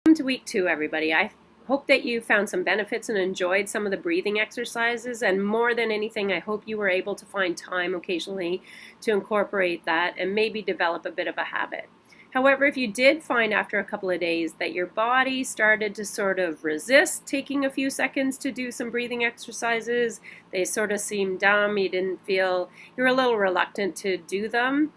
Welcome to week 2, everybody. I hope that you found some benefits and enjoyed some of the breathing exercises, and more than anything, I hope you were able to find time occasionally to incorporate that and maybe develop a bit of a habit. However, if you did find after a couple of days that your body started to sort of resist taking a few seconds to do some breathing exercises, they sort of seemed dumb, you're a little reluctant to do them,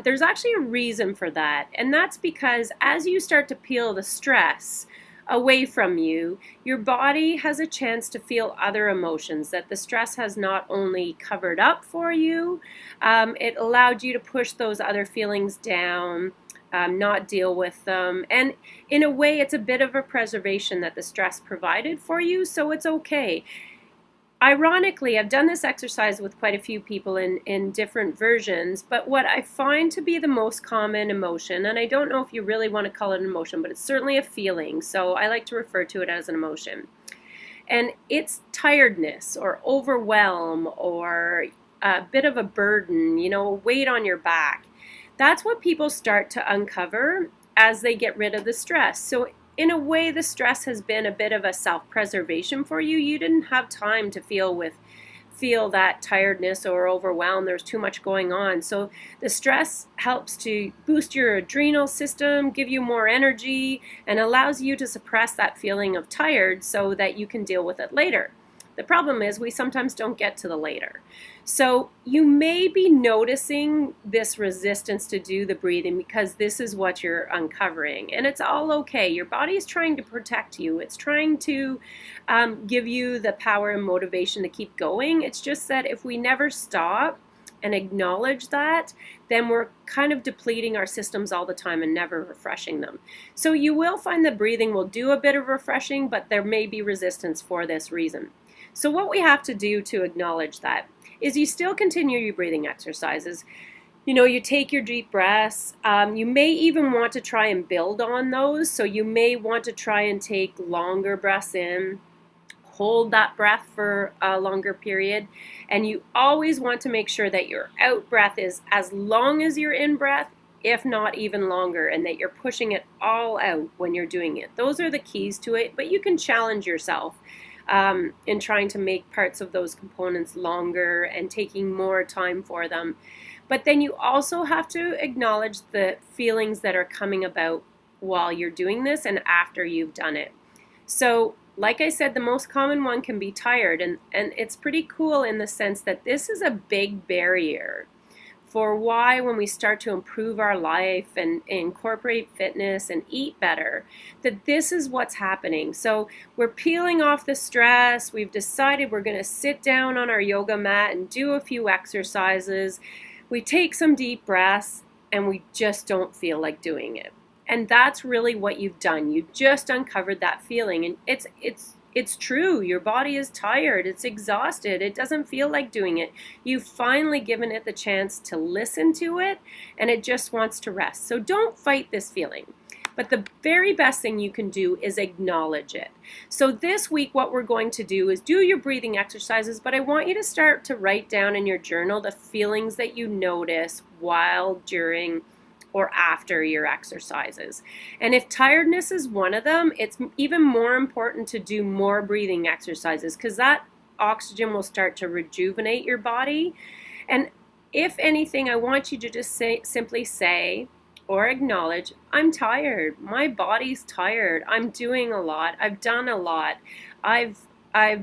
there's actually a reason for that, and that's because as you start to peel the stress away from you, your body has a chance to feel other emotions that the stress has not only covered up for you, it allowed you to push those other feelings down, not deal with them, and in a way it's a bit of a preservation that the stress provided for you, so it's okay. Ironically, I've done this exercise with quite a few people in different versions, but what I find to be the most common emotion, and I don't know if you really want to call it an emotion, but it's certainly a feeling, so I like to refer to it as an emotion. And it's tiredness or overwhelm or a bit of a burden, weight on your back. That's what people start to uncover as they get rid of the stress. So in a way, the stress has been a bit of a self-preservation for you. You didn't have time to feel that tiredness or overwhelm. There's too much going on. So the stress helps to boost your adrenal system, give you more energy, and allows you to suppress that feeling of tired so that you can deal with it later. The problem is we sometimes don't get to the later. So you may be noticing this resistance to do the breathing because this is what you're uncovering. And it's all okay. Your body is trying to protect you. It's trying to give you the power and motivation to keep going. It's just that if we never stop and acknowledge that, then we're kind of depleting our systems all the time and never refreshing them. So you will find that breathing will do a bit of refreshing, but there may be resistance for this reason. So what we have to do to acknowledge that is you still continue your breathing exercises. You take your deep breaths. You may even want to try and build on those. So you may want to try and take longer breaths in, hold that breath for a longer period. And you always want to make sure that your out breath is as long as your in breath, if not even longer, and that you're pushing it all out when you're doing it. Those are the keys to it, but you can challenge yourself in trying to make parts of those components longer and taking more time for them. But then you also have to acknowledge the feelings that are coming about while you're doing this and after you've done it. So, like I said, the most common one can be tired, and it's pretty cool in the sense that this is a big barrier for why when we start to improve our life and incorporate fitness and eat better, that this is what's happening. So we're peeling off the stress. We've decided we're going to sit down on our yoga mat and do a few exercises. We take some deep breaths and we just don't feel like doing it. And that's really what you've done. You just uncovered that feeling, and it's true. Your body is tired. It's exhausted. It doesn't feel like doing it. You've finally given it the chance to listen to it, and it just wants to rest. So don't fight this feeling. But the very best thing you can do is acknowledge it. So this week, what we're going to do is do your breathing exercises, but I want you to start to write down in your journal the feelings that you notice while, during, or after your exercises. And if tiredness is one of them, it's even more important to do more breathing exercises because that oxygen will start to rejuvenate your body. And if anything, I want you to just simply say or acknowledge, I'm tired. My body's tired. I'm doing a lot. I've done a lot. I've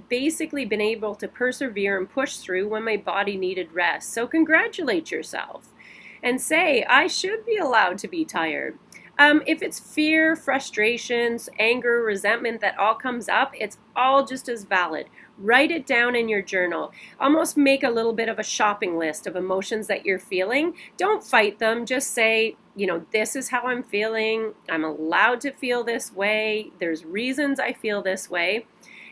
basically been able to persevere and push through when my body needed rest. So congratulate yourself and say, I should be allowed to be tired. If it's fear, frustrations, anger, resentment that all comes up, it's all just as valid. Write it down in your journal. Almost make a little bit of a shopping list of emotions that you're feeling. Don't fight them. Just say, this is how I'm feeling. I'm allowed to feel this way. There's reasons I feel this way.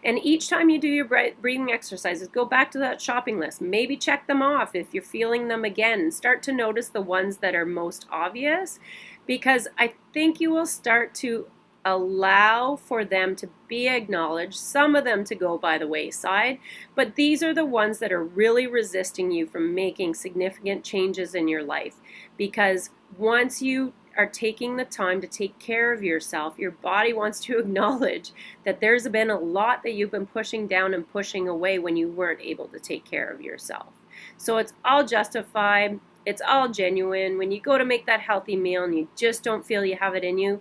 And each time you do your breathing exercises, go back to that shopping list. Maybe check them off if you're feeling them again, and start to notice the ones that are most obvious, because I think you will start to allow for them to be acknowledged, some of them to go by the wayside, but these are the ones that are really resisting you from making significant changes in your life, because once you are taking the time to take care of yourself, your body wants to acknowledge that there's been a lot that you've been pushing down and pushing away when you weren't able to take care of yourself. So it's all justified. It's all genuine. When you go to make that healthy meal and you just don't feel you have it in you,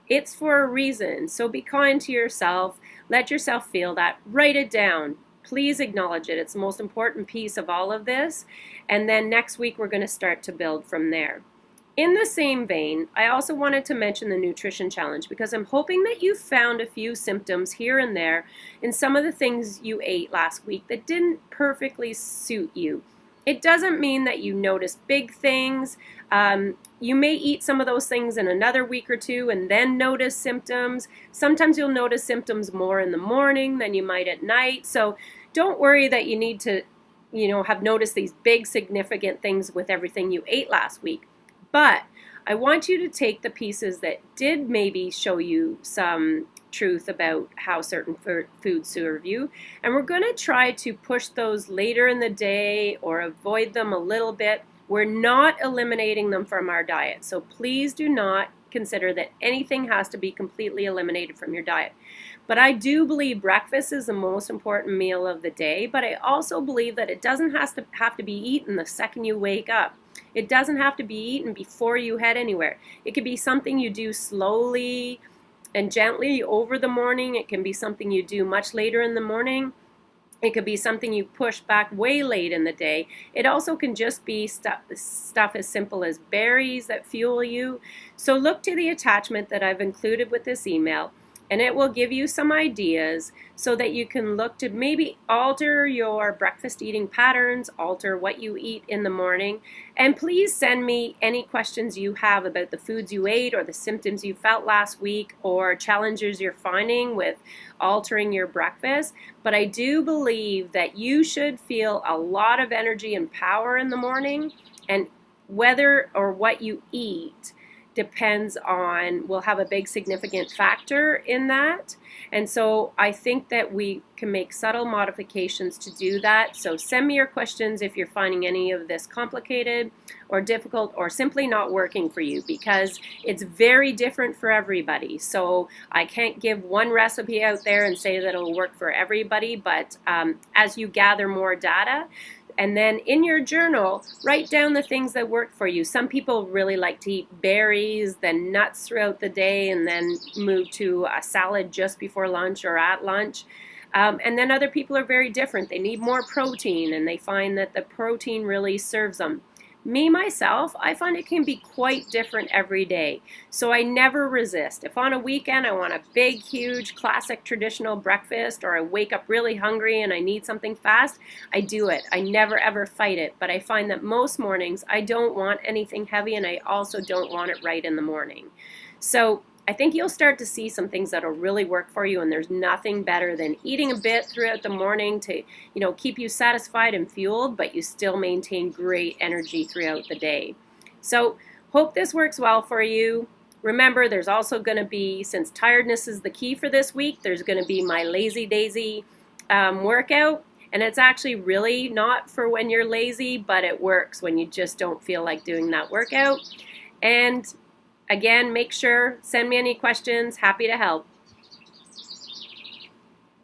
it's for a reason. So be kind to yourself. Let yourself feel that. Write it down. Please acknowledge it. It's the most important piece of all of this. And then next week, we're going to start to build from there. In the same vein, I also wanted to mention the nutrition challenge because I'm hoping that you found a few symptoms here and there in some of the things you ate last week that didn't perfectly suit you. It doesn't mean that you notice big things. You may eat some of those things in another week or two and then notice symptoms. Sometimes you'll notice symptoms more in the morning than you might at night. So don't worry that you need to, have noticed these big significant things with everything you ate last week. But I want you to take the pieces that did maybe show you some truth about how certain foods serve you, and we're going to try to push those later in the day or avoid them a little bit. We're not eliminating them from our diet, so please do not consider that anything has to be completely eliminated from your diet. But I do believe breakfast is the most important meal of the day, but I also believe that it doesn't have to be eaten the second you wake up. It doesn't have to be eaten before you head anywhere. It could be something you do slowly and gently over the morning. It can be something you do much later in the morning. It could be something you push back way late in the day. It also can just be stuff as simple as berries that fuel you. So look to the attachment that I've included with this email, and it will give you some ideas so that you can look to maybe alter your breakfast eating patterns, alter what you eat in the morning. And please send me any questions you have about the foods you ate or the symptoms you felt last week or challenges you're finding with altering your breakfast. But I do believe that you should feel a lot of energy and power in the morning, and whether or what you eat will have a big significant factor in that. And so I think that we can make subtle modifications to do that. So send me your questions if you're finding any of this complicated or difficult or simply not working for you, because it's very different for everybody. So I can't give one recipe out there and say that it'll work for everybody, but as you gather more data, and then in your journal, write down the things that work for you. Some people really like to eat berries, then nuts throughout the day, and then move to a salad just before lunch or at lunch. And then other people are very different. They need more protein, and they find that the protein really serves them. Me, myself, I find it can be quite different every day. So I never resist. If on a weekend I want a big, huge, classic, traditional breakfast, or I wake up really hungry and I need something fast, I do it. I never, ever fight it. But I find that most mornings I don't want anything heavy, and I also don't want it right in the morning. So I think you'll start to see some things that'll really work for you, and there's nothing better than eating a bit throughout the morning to, keep you satisfied and fueled, but you still maintain great energy throughout the day. So hope this works well for you. Remember, there's also going to be, since tiredness is the key for this week, there's going to be my Lazy Daisy workout, and it's actually really not for when you're lazy, but it works when you just don't feel like doing that workout. And again, make sure, send me any questions. Happy to help.